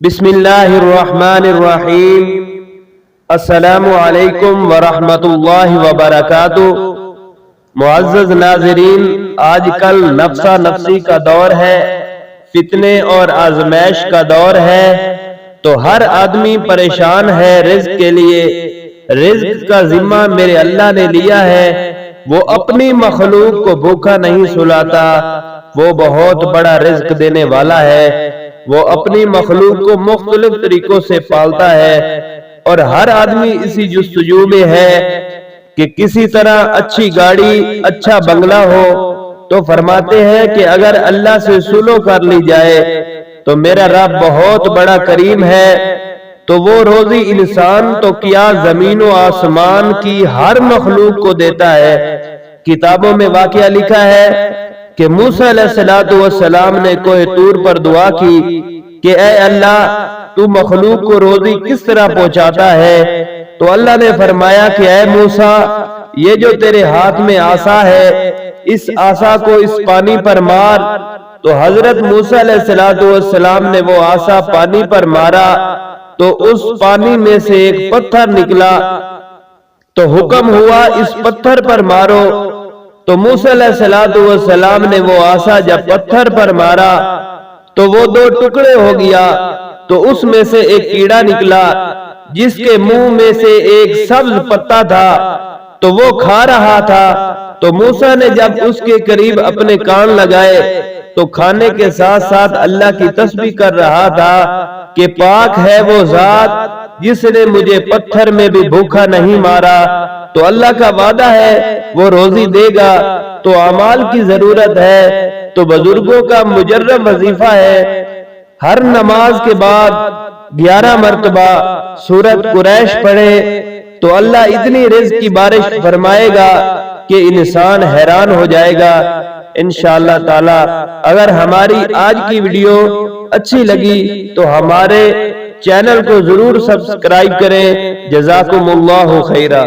بسم اللہ الرحمن الرحیم۔ السلام علیکم ورحمۃ اللہ وبرکاتہ۔ معزز ناظرین، آج کل نفسا نفسی کا دور ہے، فتنے اور آزمائش کا دور ہے، تو ہر آدمی پریشان ہے رزق کے لیے۔ رزق کا ذمہ میرے اللہ نے لیا ہے، وہ اپنی مخلوق کو بھوکا نہیں سلاتا، وہ بہت بڑا رزق دینے والا ہے۔ وہ اپنی مخلوق کو مختلف طریقوں سے پالتا ہے، اور ہر آدمی اسی جستجو میں ہے کہ کسی طرح اچھی گاڑی، اچھا بنگلہ ہو۔ تو فرماتے ہیں کہ اگر اللہ سے سلو کر لی جائے تو میرا رب بہت بڑا کریم ہے، تو وہ روزی انسان تو کیا زمین و آسمان کی ہر مخلوق کو دیتا ہے۔ کتابوں میں واقعہ لکھا ہے کہ موسیٰ علیہ السلام نے کوہ طور پر دعا کی کہ اے اللہ، تو مخلوق کو روزی کس طرح پہنچاتا ہے؟ تو اللہ نے فرمایا کہ اے موسیٰ، یہ جو تیرے ہاتھ میں عصا ہے، اس عصا کو اس پانی پر مار۔ تو حضرت موسیٰ علیہ السلام نے وہ عصا پانی پر مارا، تو اس پانی میں سے ایک پتھر نکلا، تو حکم ہوا اس پتھر پر مارو۔ تو موسیٰ علیہ السلام نے وہ عصا جب پتھر پر مارا تو وہ دو ٹکڑے ہو گیا، تو اس میں سے ایک کیڑا نکلا جس کے منہ میں سے ایک سبز پتا تھا، تو وہ کھا رہا تھا۔ تو موسیٰ نے جب اس کے قریب اپنے کان لگائے تو کھانے کے ساتھ ساتھ اللہ کی تسبیح کر رہا تھا کہ پاک ہے وہ ذات جس نے مجھے پتھر میں بھی بھوکا نہیں مارا۔ تو اللہ کا وعدہ ہے وہ روزی دے گا، تو اعمال کی ضرورت ہے۔ تو بزرگوں کا مجرب وظیفہ ہے ہر نماز کے بعد 11 مرتبہ سورۃ قریش پڑھے، تو اللہ اتنی رزق کی بارش فرمائے گا کہ انسان حیران ہو جائے گا۔ انشاءاللہ تعالی اگر ہماری آج کی ویڈیو اچھی لگی تو ہمارے چینل کو ضرور سبسکرائب کریں۔ جزاکم اللہ خیرا۔